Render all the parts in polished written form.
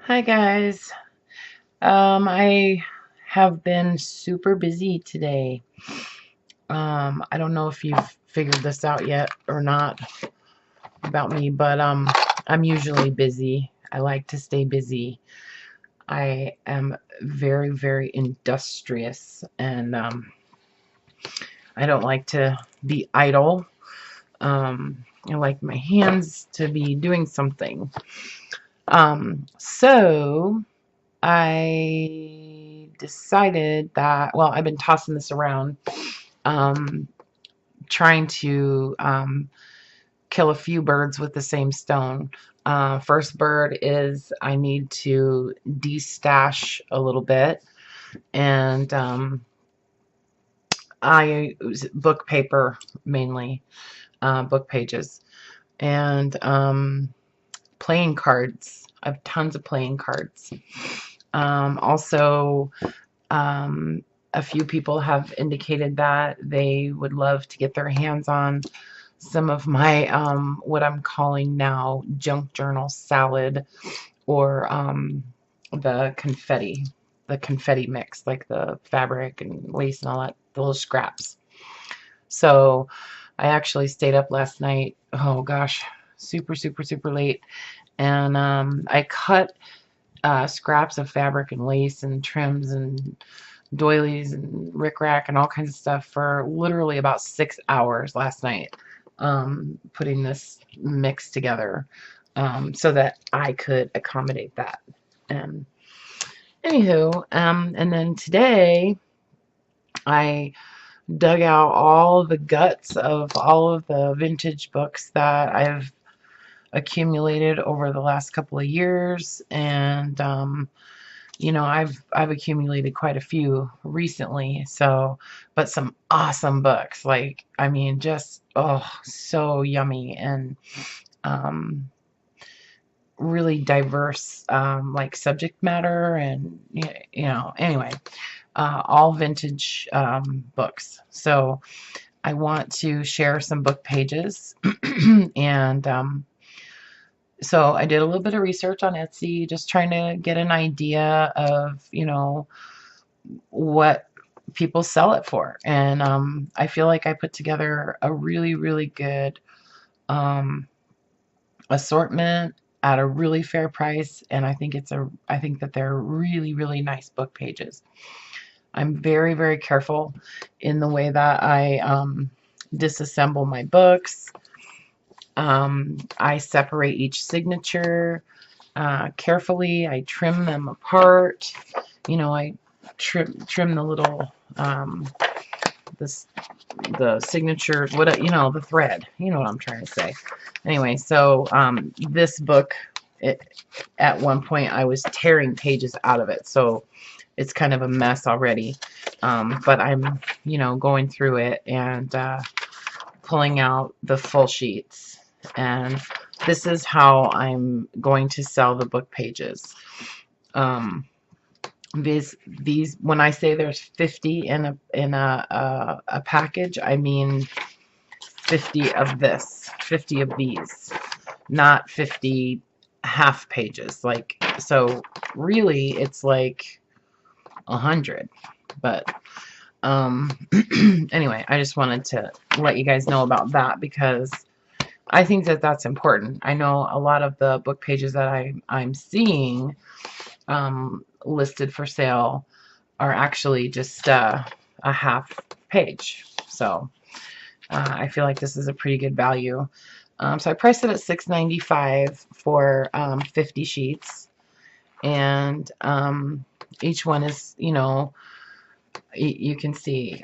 Hi guys. I have been super busy today. I don't know if you've figured this out yet or not about me, but I'm usually busy. I like to stay busy. I am very, very industrious, and I don't like to be idle. I like my hands to be doing something. So I decided that, well, I've been tossing this around, um, trying to kill a few birds with the same stone. First bird is I need to destash a little bit, and I use book paper mainly, book pages, and playing cards. I have tons of playing cards. Also, a few people have indicated that they would love to get their hands on some of my what I'm calling now junk journal salad, or the confetti mix, like the fabric and lace and all that, the little scraps. So I actually stayed up last night. Oh gosh, super super super late, and I cut scraps of fabric and lace and trims and doilies and rickrack and all kinds of stuff for literally about 6 hours last night, putting this mix together, so that I could accommodate that. And anywho, and then today I dug out all the guts of all of the vintage books that I've accumulated over the last couple of years, and you know, I've accumulated quite a few recently, so, but some awesome books, like, I mean, just, oh, so yummy, and um, really diverse, like, subject matter, and, you know, anyway, all vintage books. So I want to share some book pages, and so I did a little bit of research on Etsy, just trying to get an idea of, you know, what people sell it for. And I feel like I put together a really, really good um, assortment at a really fair price, and I think that they're really, really nice book pages. I'm very, very careful in the way that I disassemble my books. I separate each signature carefully. I trim them apart. You know, I trim the little this the signature, what, you know, the thread. You know what I'm trying to say. Anyway, so this book, at one point I was tearing pages out of it, so it's kind of a mess already. But I'm, you know, going through it and pulling out the full sheets, and this is how I'm going to sell the book pages. Um, these when I say there's 50 in a package, I mean 50 of this, 50 of these, not 50 half pages. Like, so really it's like 100. But anyway, I just wanted to let you guys know about that, because I think that that's important. I know a lot of the book pages that I'm seeing listed for sale are actually just a half page. So I feel like this is a pretty good value. So I priced it at $6.95 for 50 sheets, and each one is, you know, you can see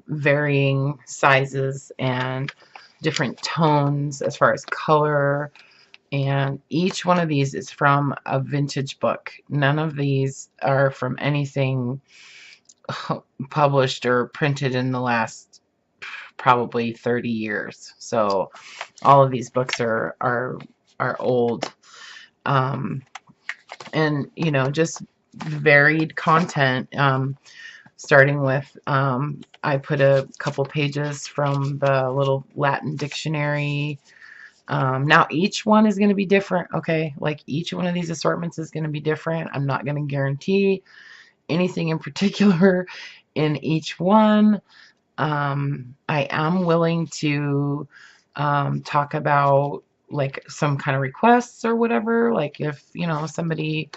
varying sizes and different tones as far as color, and each one of these is from a vintage book. None of these are from anything published or printed in the last probably 30 years. So all of these books are old, and, you know, just varied content. Starting with, I put a couple pages from the little Latin dictionary, Now each one is going to be different, okay? Like each one of these assortments is going to be different. I'm not going to guarantee anything in particular in each one. I am willing to talk about like some kind of requests or whatever. Like if, somebody,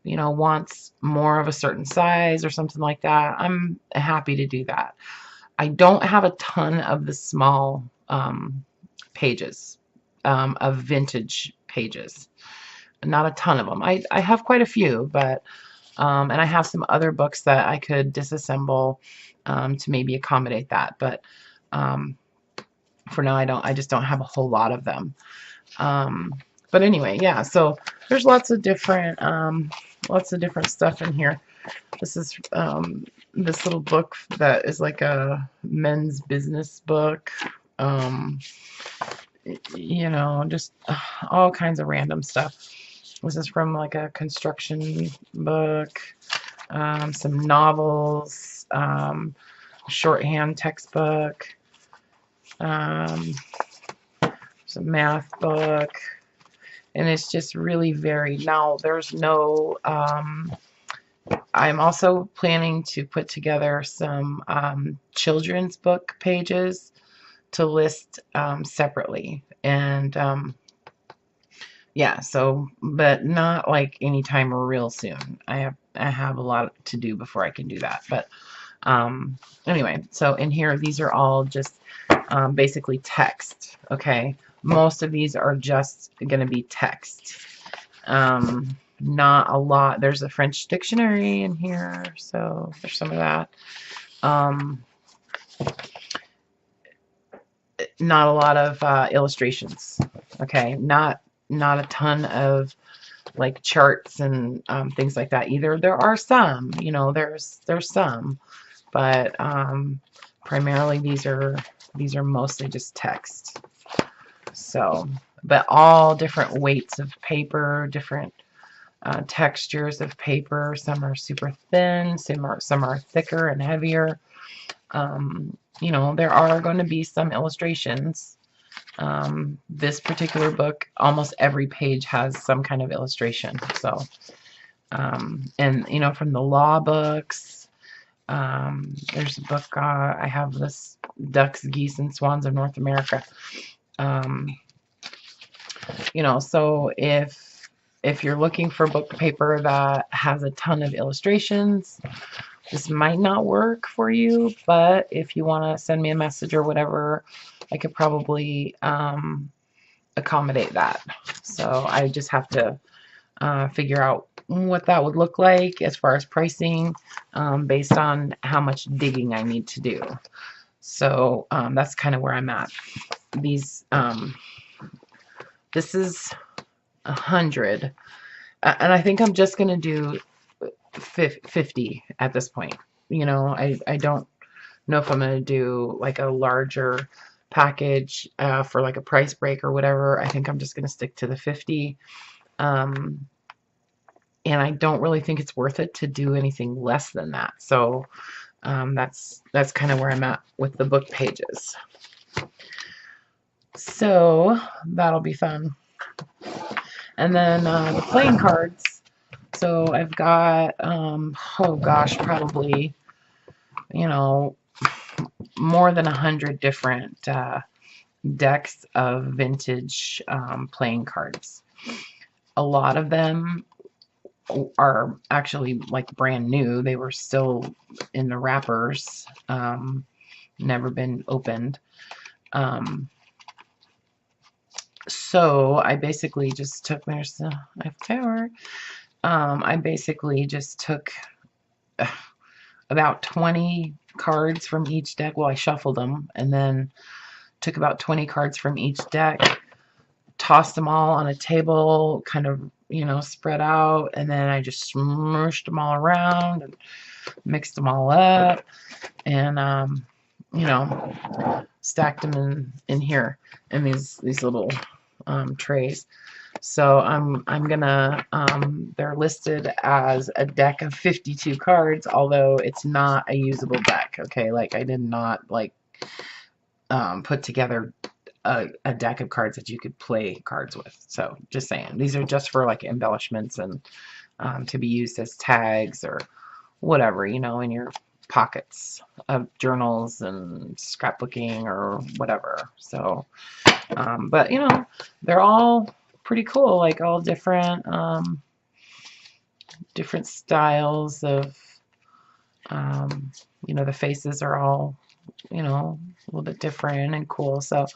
wants more of a certain size or something like that, I'm happy to do that. I don't have a ton of the small pages, of vintage pages. Not a ton of them. I have quite a few, but and I have some other books that I could disassemble to maybe accommodate that. But for now, I just don't have a whole lot of them. But anyway, yeah. So there's lots of different stuff in here. This is this little book that is like a men's business book. Just all kinds of random stuff. This is from like a construction book, some novels, shorthand textbook, some math book, and it's just really varied. Now there's no, I'm also planning to put together some children's book pages to list separately, and yeah, so, but not like anytime real soon. I have a lot to do before I can do that. But anyway, so in here, these are all just basically text. Okay, most of these are just going to be text. Not a lot. There's a French dictionary in here, so there's some of that. Not a lot of illustrations. Okay, not a ton of like charts and things like that either. There are some, there's some, but primarily these are mostly just text. So, but all different weights of paper, different textures of paper. Some are super thin, some are thicker and heavier. There are going to be some illustrations. This particular book, almost every page has some kind of illustration. So, and from the law books, there's a book, I have this Ducks, Geese, and Swans of North America. So if you're looking for book paper that has a ton of illustrations, this might not work for you, but if you want to send me a message or whatever, I could probably accommodate that. So I just have to figure out what that would look like as far as pricing, based on how much digging I need to do. So that's kind of where I'm at. These, this is 100, and I think I'm just going to do 50 at this point. I don't know if I'm going to do like a larger package for like a price break or whatever. I think I'm just going to stick to the 50. And I don't really think it's worth it to do anything less than that. So that's kind of where I'm at with the book pages. So that'll be fun. And then the playing cards. So I've got, oh gosh, probably, more than 100 different decks of vintage playing cards. A lot of them are actually like brand new. They were still in the wrappers, never been opened. So I basically just took, there's the power. I basically just took about 20 cards from each deck. Well, I shuffled them and then took about 20 cards from each deck, tossed them all on a table, kind of, spread out, and then I just smooshed them all around and mixed them all up, and stacked them in here in these little trays. So I'm gonna, they're listed as a deck of 52 cards, although it's not a usable deck. Okay, like I did not like put together a deck of cards that you could play cards with. So just saying, these are just for like embellishments and to be used as tags or whatever, you know, in your pockets of journals and scrapbooking or whatever. So, but you know, they're all pretty cool, like all different different styles of, you know, the faces are all, you know, a little bit different and cool. So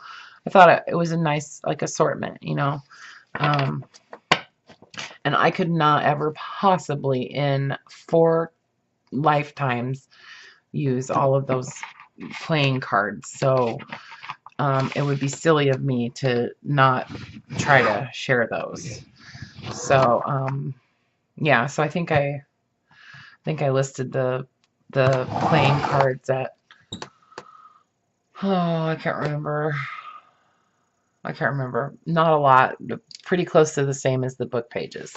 I thought it was a nice like assortment, you know. And I could not ever possibly in 4 lifetimes use all of those playing cards. So it would be silly of me to not try to share those. So yeah, so I think I listed the playing cards at, oh, I can't remember. Not a lot, but pretty close to the same as the book pages.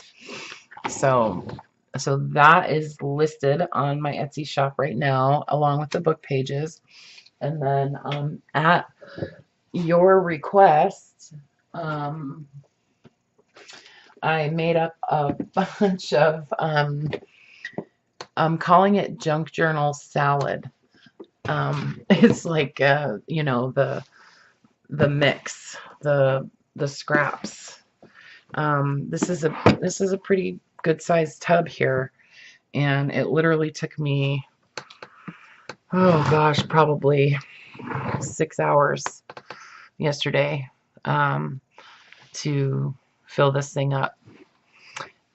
So that is listed on my Etsy shop right now, along with the book pages. And then at your request, I made up a bunch of, I'm calling it junk journal salad. It's like, you know, the mix, the scraps. This is a pretty good sized tub here, and it literally took me, oh gosh, probably 6 hours yesterday to fill this thing up.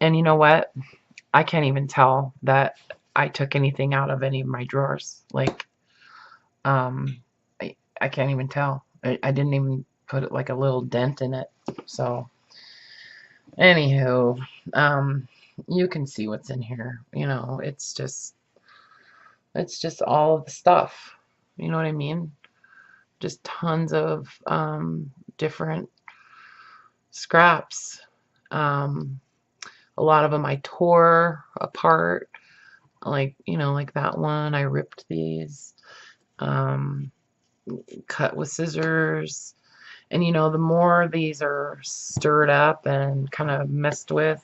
And you know what? I can't even tell that I took anything out of any of my drawers. Like, I can't even tell. I didn't even put it like a little dent in it. So, anywho, you can see what's in here. You know, it's just all of the stuff. You know what I mean? Just tons of different scraps. A lot of them I tore apart, like, you know, like that one. I ripped these, cut with scissors. And, you know, the more these are stirred up and kind of messed with,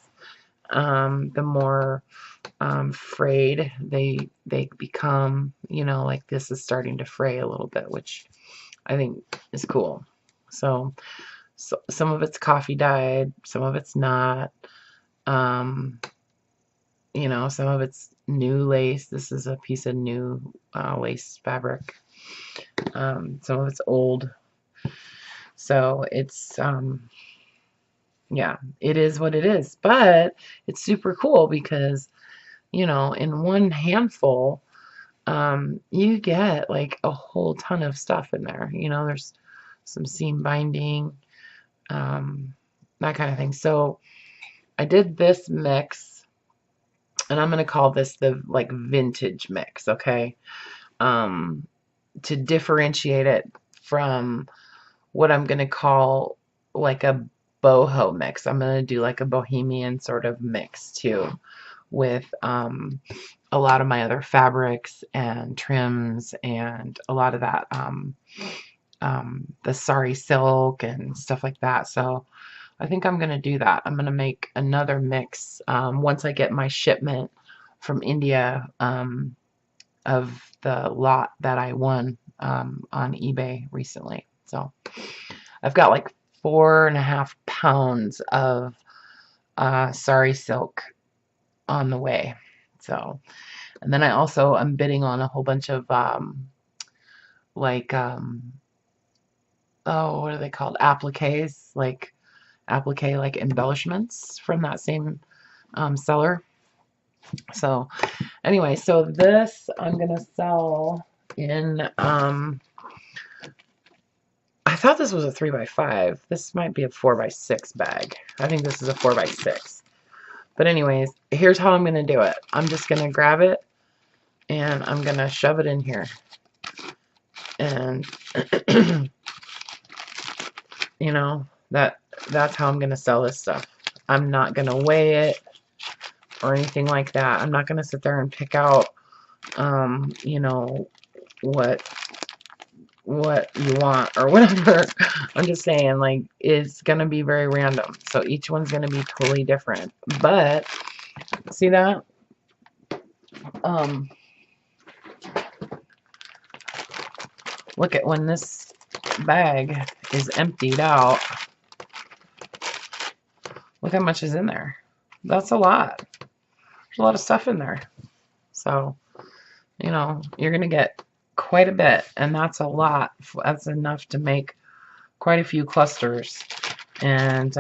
the more frayed they become. You know, like this is starting to fray a little bit, which I think is cool. So some of it's coffee dyed, some of it's not. You know, some of it's new lace. This is a piece of new lace fabric. Some of it's old. So it's, yeah, it is what it is. But it's super cool because, you know, in one handful, you get like a whole ton of stuff in there. You know, there's some seam binding, that kind of thing. So I did this mix, and I'm going to call this the like vintage mix, okay? To differentiate it from what I'm going to call like a boho mix. I'm going to do like a bohemian sort of mix too, with a lot of my other fabrics and trims and a lot of that, the sari silk and stuff like that. So I think I'm going to do that. I'm going to make another mix once I get my shipment from India of the lot that I won on eBay recently. So I've got like 4.5 pounds of sari silk on the way. So, and then I also am bidding on a whole bunch of like oh, what are they called? Appliques, like applique like embellishments from that same seller. So anyway, so this I'm gonna sell in I thought this was a 3x5. This might be a 4x6 bag. I think this is a 4x6. But anyways, here's how I'm going to do it. I'm just going to grab it and I'm going to shove it in here. And, you know, that's how I'm going to sell this stuff. I'm not going to weigh it or anything like that. I'm not going to sit there and pick out, you know, what what you want or whatever. I'm just saying, like, it's gonna be very random. So each one's gonna be totally different. But see that? Look at when this bag is emptied out. Look how much is in there. That's a lot. There's a lot of stuff in there. So, you know, you're gonna get quite a bit, and that's a lot. That's enough to make quite a few clusters, and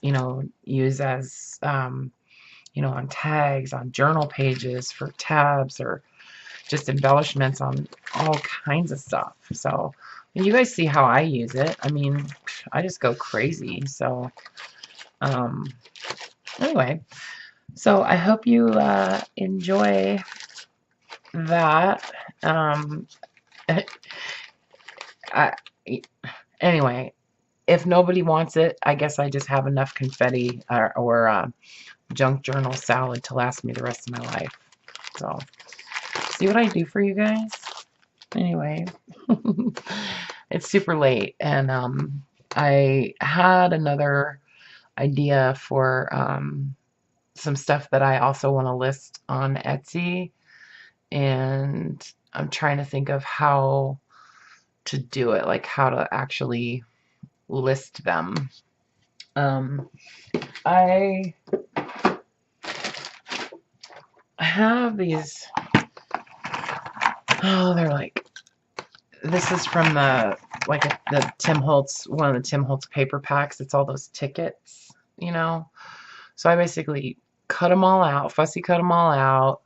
you know, use as you know, on tags, on journal pages, for tabs, or just embellishments on all kinds of stuff. So you guys see how I use it. I mean, I just go crazy. So anyway, so I hope you enjoy that. Anyway, if nobody wants it, I guess I just have enough confetti or junk journal salad to last me the rest of my life. So, see what I do for you guys? Anyway, it's super late, and I had another idea for some stuff that I also want to list on Etsy, and I'm trying to think of how to do it, like how to actually list them. I have these, oh, they're like, this is from the Tim Holtz, one of the Tim Holtz paper packs. It's all those tickets, you know. So I basically cut them all out, fussy cut them all out,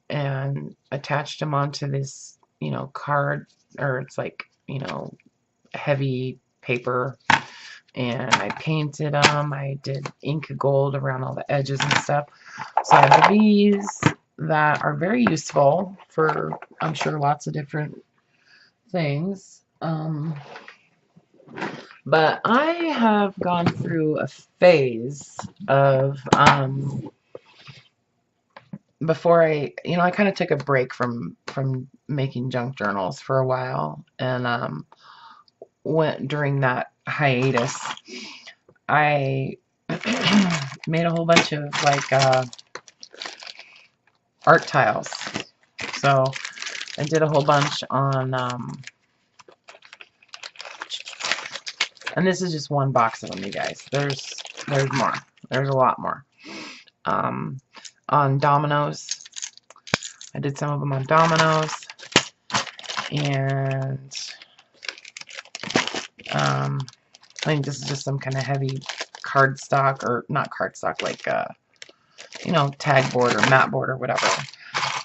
and attached them onto this, you know, card, or it's like, you know, heavy paper, and I painted them. I did ink gold around all the edges and stuff. So I have these that are very useful for, I'm sure, lots of different things. But I have gone through a phase of before I, you know, I kind of took a break from making junk journals for a while, and went during that hiatus, I made a whole bunch of like art tiles. So I did a whole bunch on, and this is just one box of them, you guys. There's more. There's a lot more. On dominoes. I did some of them on dominoes, and I think this is just some kind of heavy cardstock, or not cardstock, like you know, tag board or mat board or whatever.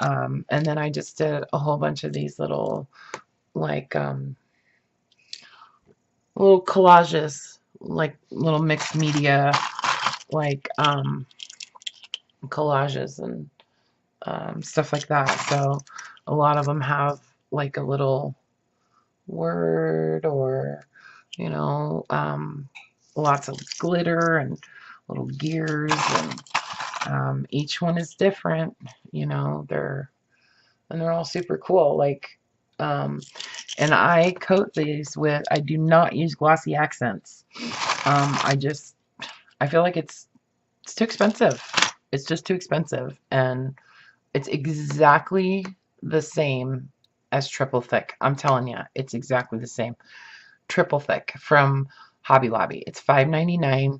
And then I just did a whole bunch of these little, like, little collages, like little mixed media, like collages and stuff like that. So a lot of them have like a little word, or, you know, lots of glitter and little gears, and each one is different, you know. They're all super cool. Like, and I coat these with, I do not use glossy accents. I feel like it's too expensive. It's just too expensive, and it's exactly the same as triple thick. I'm telling you, it's exactly the same. Triple thick from Hobby Lobby. It's $5.99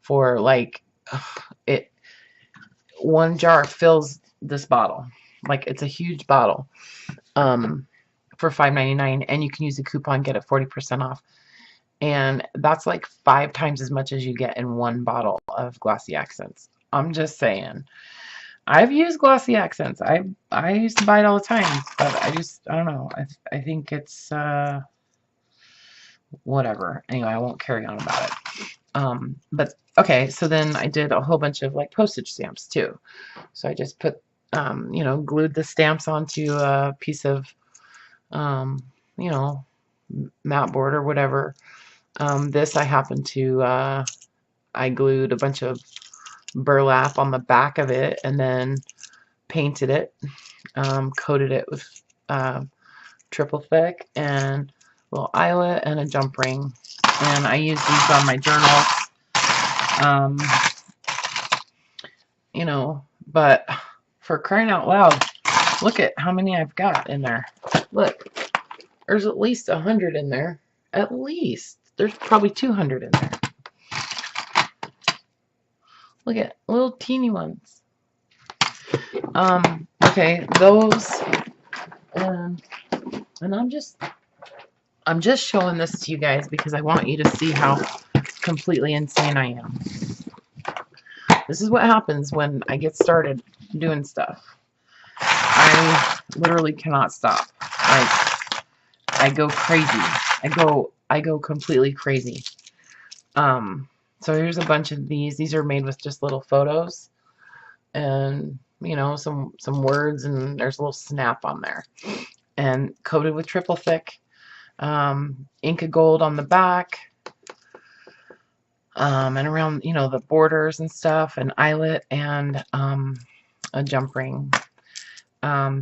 for, like, it. One jar fills this bottle. Like, it's a huge bottle. For $5.99, and you can use the coupon, get it 40% off. And that's like 5 times as much as you get in one bottle of glossy accents. I'm just saying. I've used glossy accents. I used to buy it all the time, but I don't know. I think it's whatever. Anyway, I won't carry on about it. But okay, so then I did a whole bunch of like postage stamps too. So I just put you know, glued the stamps onto a piece of you know, mat board or whatever. This I happened to I glued a bunch of burlap on the back of it, and then painted it, coated it with triple thick, and a little eyelet and a jump ring. And I use these on my journals. You know, but for crying out loud, look at how many I've got in there. Look, there's at least 100 in there. At least. There's probably 200 in there. Look at little teeny ones. Okay, those, and I'm just showing this to you guys because I want you to see how completely insane I am. This is what happens when I get started doing stuff. I literally cannot stop. I go crazy. I go completely crazy. So here's a bunch of these. These are made with just little photos and, you know, some words, and there's a little snap on there. And coated with triple thick Inca gold on the back. And around, you know, the borders and stuff, and eyelet, and a jump ring.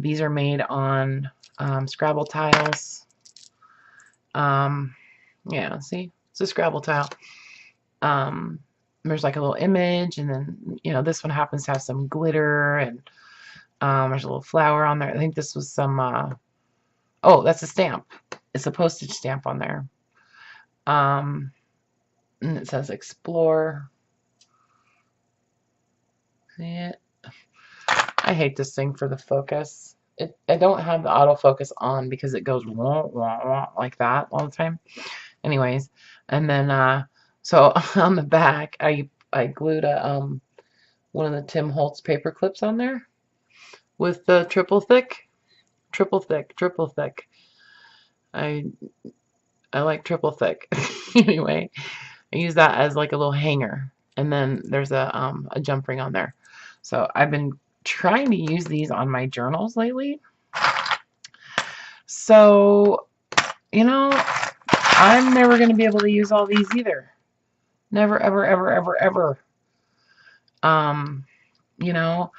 These are made on Scrabble tiles. Yeah, see, it's a Scrabble tile. There's like a little image, and then, you know, this one happens to have some glitter, and there's a little flower on there. I think this was some, oh, that's a stamp. It's a postage stamp on there. And it says explore. See it? I hate this thing for the focus. I don't have the autofocus on because it goes wah, wah, wah, like that all the time. Anyways, and then so on the back I glued a one of the Tim Holtz paper clips on there with the triple thick. I like triple thick. Anyway, I use that as like a little hanger, and then there's a jump ring on there. So I've been trying to use these on my journals lately. So, you know, I'm never going to be able to use all these either. Never, ever, ever, ever, ever. You know,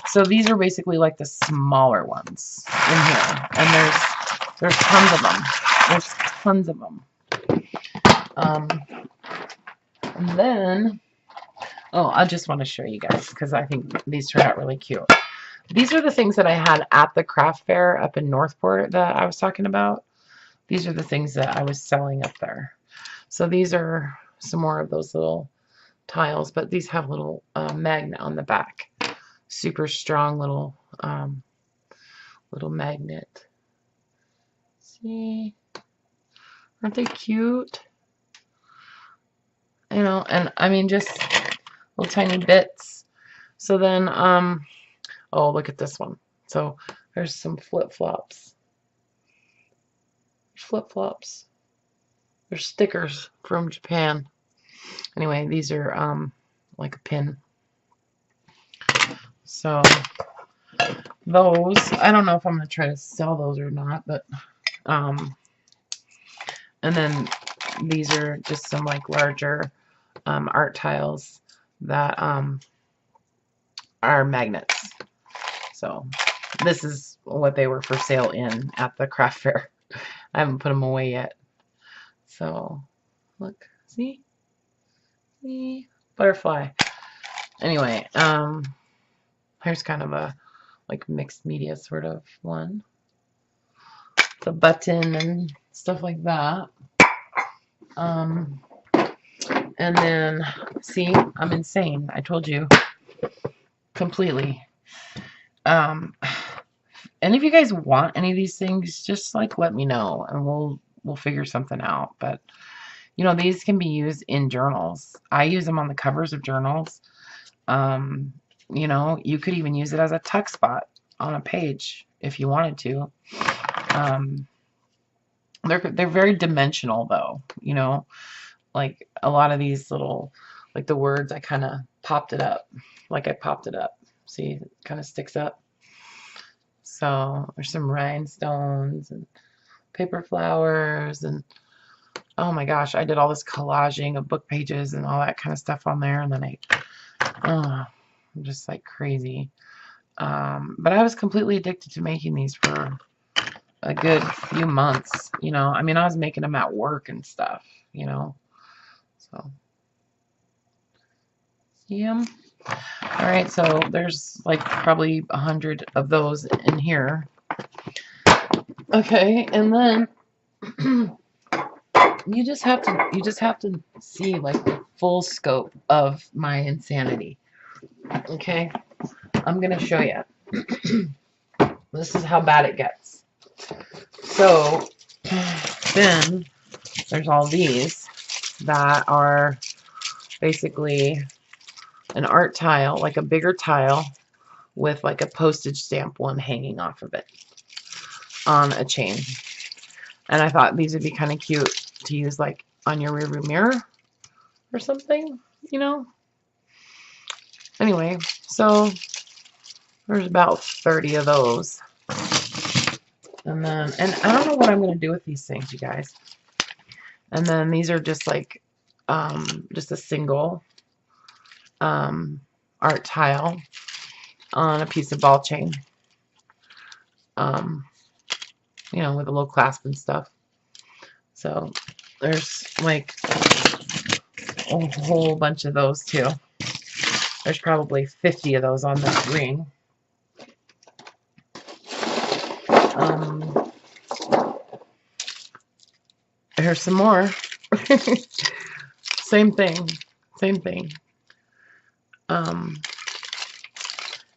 so these are basically like the smaller ones in here, and there's tons of them. There's tons of them. And then, oh, I just want to show you guys because I think these turned out really cute. These are the things that I had at the craft fair up in Northport that I was talking about. These are the things that I was selling up there. So these are some more of those little tiles, but these have little magnet on the back. Super strong little magnet. See? Aren't they cute? You know, and I mean, just little tiny bits. So then, oh, look at this one. So there's some flip-flops. Flip-flops. They're stickers from Japan. Anyway, these are like a pin. So those, I don't know if I'm going to try to sell those or not, but and then these are just some like larger art tiles that are magnets. So this is what they were for sale in at the craft fair. I haven't put them away yet. So look, see butterfly. Anyway, here's kind of a like mixed media sort of one. The button and stuff like that. And then, see, I'm insane. I told you. Completely. And if you guys want any of these things, just like let me know and we'll figure something out. But you know, these can be used in journals. I use them on the covers of journals. You know, you could even use it as a tuck spot on a page if you wanted to. They're very dimensional though, you know, like a lot of these little, like the words, I kind of popped it up, like I popped it up. See, it kind of sticks up. So there's some rhinestones and paper flowers, and oh my gosh, I did all this collaging of book pages and all that kind of stuff on there, and then I'm just like crazy. But I was completely addicted to making these for a good few months, you know. I mean, I was making them at work and stuff, you know. So, yeah. All right, so there's like probably 100 of those in here. Okay, and then you just have to see like the full scope of my insanity. Okay, I'm gonna show you. This is how bad it gets. So then there's all these that are basically an art tile, like a bigger tile with like a postage stamp one hanging off of it on a chain. And I thought these would be kind of cute to use like on your rearview mirror or something, you know. Anyway, so there's about 30 of those. And then, and I don't know what I'm going to do with these things, you guys. And then these are just like, just a single art tile on a piece of ball chain. You know, with a little clasp and stuff. So there's like a whole bunch of those too. There's probably 50 of those on this ring. Here's some more. Same thing. Same thing.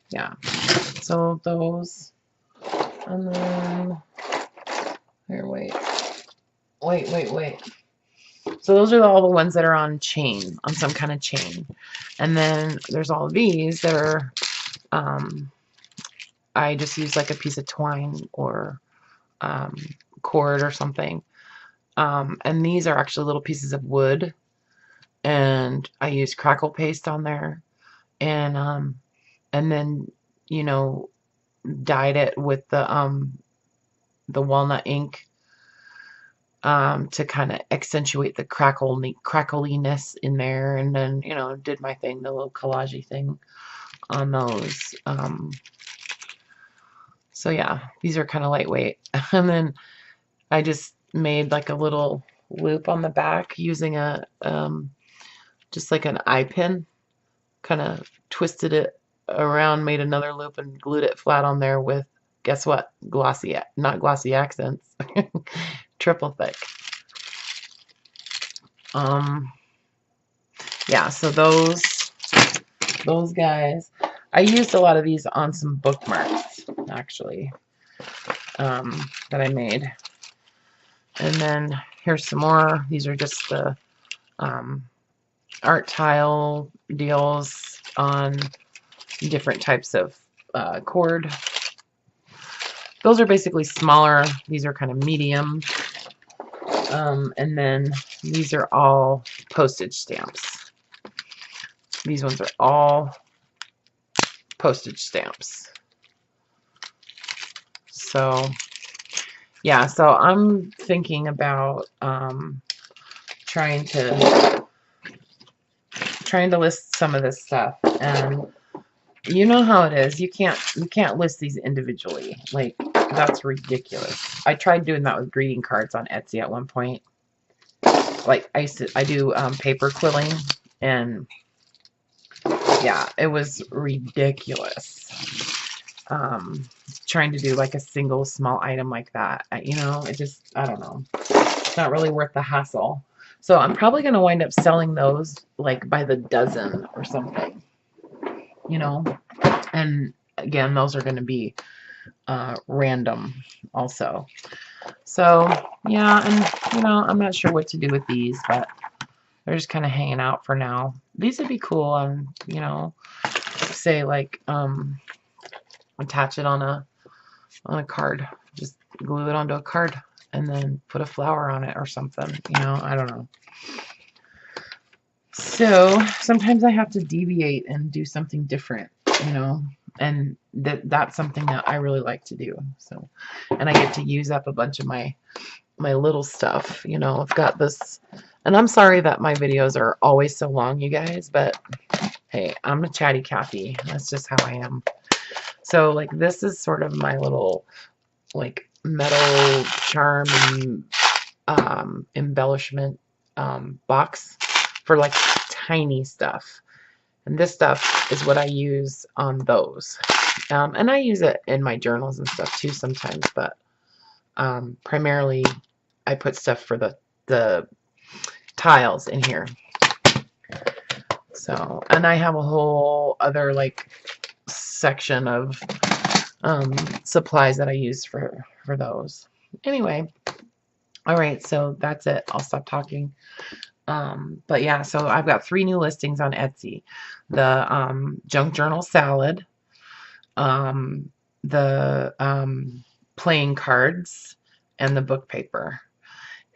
Yeah. So those. And then here, wait. So those are all the ones that are on chain, on some kind of chain. And then there's all of these that are, I just use like a piece of twine or cord or something. And these are actually little pieces of wood. And I use crackle paste on there. And then, you know, dyed it with the walnut ink. To kind of accentuate the crackliness in there, and then, you know, did my thing, the little collage thing on those. So yeah, these are kind of lightweight. And then I just made like a little loop on the back using a just like an eye pin, kind of twisted it around, made another loop, and glued it flat on there with, guess what, not glossy accents. Triple thick. Yeah, so those guys, I used a lot of these on some bookmarks actually, that I made. And then here's some more. These are just the art tile deals on different types of cord. Those are basically smaller. These are kind of medium. And then these are all postage stamps. These ones are all postage stamps. So yeah, so I'm thinking about trying to list some of this stuff. And you know how it is. You can't list these individually. Like, that's ridiculous. I tried doing that with greeting cards on Etsy at one point. Like, I do paper quilling, and yeah, it was ridiculous. Trying to do like a single small item like that, you know, it just, I don't know. It's not really worth the hassle. So I'm probably going to wind up selling those like by the dozen or something, you know. And again, those are going to be random also. So yeah, and you know, I'm not sure what to do with these, but they're just kind of hanging out for now. These would be cool on, you know, say like attach it on a card, just glue it onto a card and then put a flower on it or something, you know. I don't know. So sometimes I have to deviate and do something different, you know, and that's something that I really like to do. So, and I get to use up a bunch of my little stuff, you know. I've got this, and I'm sorry that my videos are always so long, you guys, but hey, I'm a chatty Cathy. That's just how I am. So like this is sort of my little like metal charm and embellishment box for like tiny stuff. And this stuff is what I use on those. And I use it in my journals and stuff too sometimes, but primarily I put stuff for the tiles in here. So, and I have a whole other like section of supplies that I use for those. Anyway, all right, so that's it. I'll stop talking. But yeah, so I've got 3 new listings on Etsy. The junk journal salad, the playing cards, and the book paper.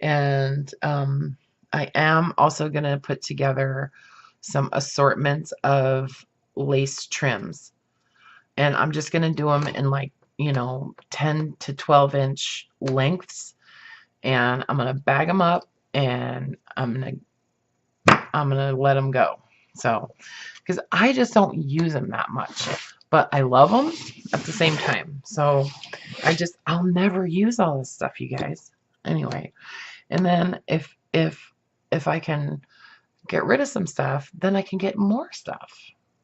And I am also going to put together some assortments of lace trims. And I'm just going to do them in like, you know, 10 to 12 inch lengths. And I'm going to bag them up and I'm going to let them go. So, because I just don't use them that much, but I love them at the same time. So I'll never use all this stuff, you guys. Anyway, and then if I can get rid of some stuff, then I can get more stuff.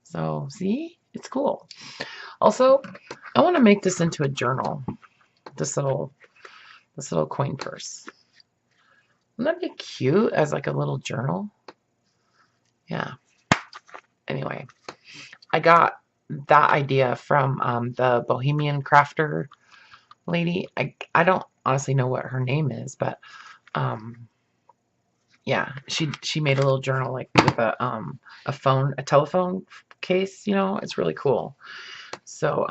So see, it's cool. Also, I want to make this into a journal. This little coin purse. Wouldn't that be cute as like a little journal? Yeah. Anyway, I got that idea from the Bohemian Crafter lady. I don't honestly know what her name is, but yeah, she made a little journal like with a telephone case, you know. It's really cool. So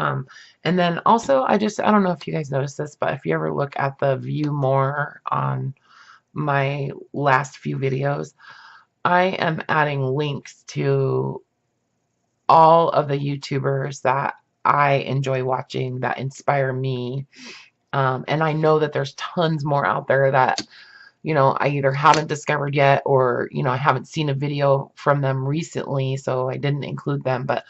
and then also I don't know if you guys noticed this, but if you ever look at the view more on my last few videos, I am adding links to all of the YouTubers that I enjoy watching, that inspire me. And I know that there's tons more out there that, you know, I either haven't discovered yet or, you know, I haven't seen a video from them recently, so I didn't include them. But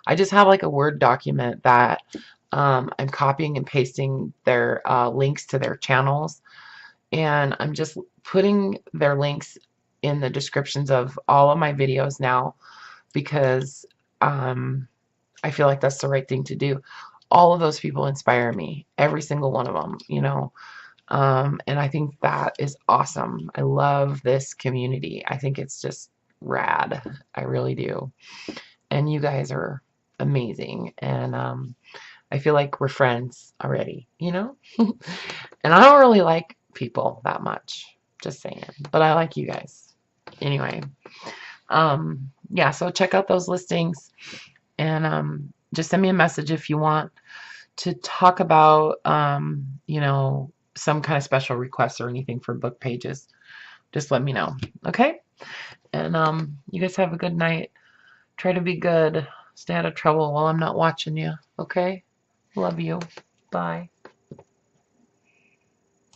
I just have like a Word document that I'm copying and pasting their links to their channels. And I'm just putting their links in the descriptions of all of my videos now because I feel like that's the right thing to do. All of those people inspire me, every single one of them, you know. And I think that is awesome. I love this community. I think it's just rad. I really do. And you guys are amazing. And I feel like we're friends already, you know? And I don't really like people that much, just saying. But I like you guys. Anyway, yeah, so check out those listings. And just send me a message if you want to talk about, you know, some kind of special requests or anything for book pages. Just let me know, okay? And you guys have a good night. Try to be good. Stay out of trouble while I'm not watching you, okay? Love you. Bye.